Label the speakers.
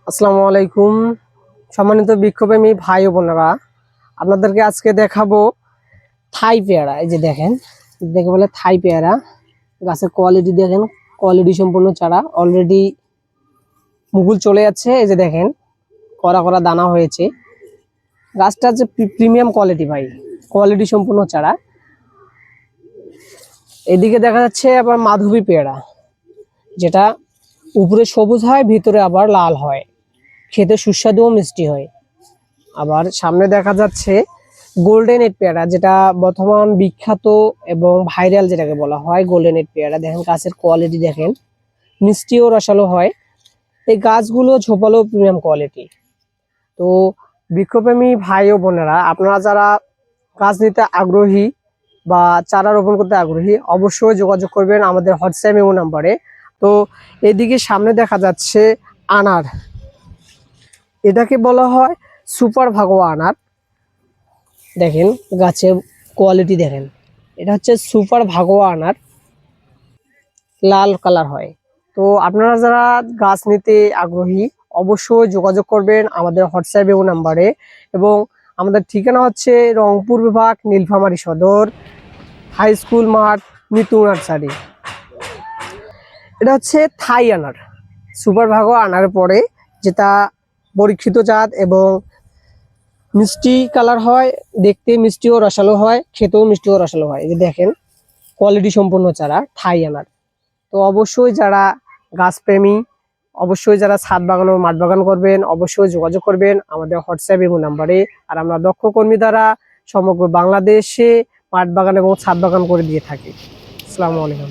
Speaker 1: আসসালামু আলাইকুম। সম্মানিত বৃক্ষপ্রেমী ভাই ও বোনেরা, আপনাদেরকে আজকে দেখাবো থাই পেয়ারা। এই যে দেখেন, দেখে বলে থাই পেয়ারা। গাছের কোয়ালিটি দেখেন, কোয়ালিটি সম্পূর্ণ চারা। অলরেডি মুকুল চলে যাচ্ছে। এই যে দেখেন, কড়া কড়া দানা হয়েছে। গাছটা যে প্রিমিয়াম কোয়ালিটি ভাই, কোয়ালিটি সম্পূর্ণ চারা। এদিকে দেখা যাচ্ছে আবার মাধবী পেয়ারা, যেটা উপরে সবুজ হয়, ভিতরে আবার লাল হয়, খেতে সুস্বাদু ও মিষ্টি হয়। আবার সামনে দেখা যাচ্ছে গোল্ডেন এড পেয়ারা, যেটা বর্তমান বিখ্যাত এবং ভাইরাল যেটাকে বলা হয় গোল্ডেন এড পেয়ারা। দেখেন গাছের কোয়ালিটি দেখেন, মিষ্টি ও রসালো হয়। এই গাছগুলো ঝোপালো প্রিমিয়াম কোয়ালিটি। তো বৃক্ষপ্রেমী ভাই ও বোনেরা, আপনারা যারা গাছ নিতে আগ্রহী বা চারা রোপণ করতে আগ্রহী, অবশ্যই যোগাযোগ করবেন আমাদের হোয়াটসঅ্যাপ ইমো নাম্বারে। তো এদিকে সামনে দেখা যাচ্ছে আনার, এটাকে বলা হয় সুপার ভাগোয়া আনার। দেখেন গাছের কোয়ালিটি দেখেন, এটা হচ্ছে সুপার ভাগোয়া আনার, লাল কালার হয়। তো আপনারা যারা গাছ নিতে আগ্রহী, অবশ্যই যোগাযোগ করবেন আমাদের হোয়াটসঅ্যাপ এবং নাম্বারে। এবং আমাদের ঠিকানা হচ্ছে রংপুর বিভাগ, নীলফামারী সদর, হাই স্কুল মাঠ, মিতু নার্সারি। এটা হচ্ছে থাই আনার, সুপার ভাগোয়া আনার পরে, যেটা পরীক্ষিত জাত এবং মিষ্টি কালার হয়, দেখতে মিষ্টি ও রসালো হয়, খেতেও মিষ্টি ও রসালো হয়। এই যে দেখেন কোয়ালিটি সম্পূর্ণ চারা থাই আনার। তো অবশ্যই যারা গাছপ্রেমী, অবশ্যই যারা ছাদ বাগান ও মাঠ বাগান করবেন, অবশ্যই যোগাযোগ করবেন আমাদের হোয়াটসঅ্যাপ এবং নাম্বারে। আর আমরা দক্ষ কর্মী দ্বারা সমগ্র বাংলাদেশে মাঠ বাগান এবং ছাদ বাগান করে দিয়ে থাকি। আসসালামু আলাইকুম।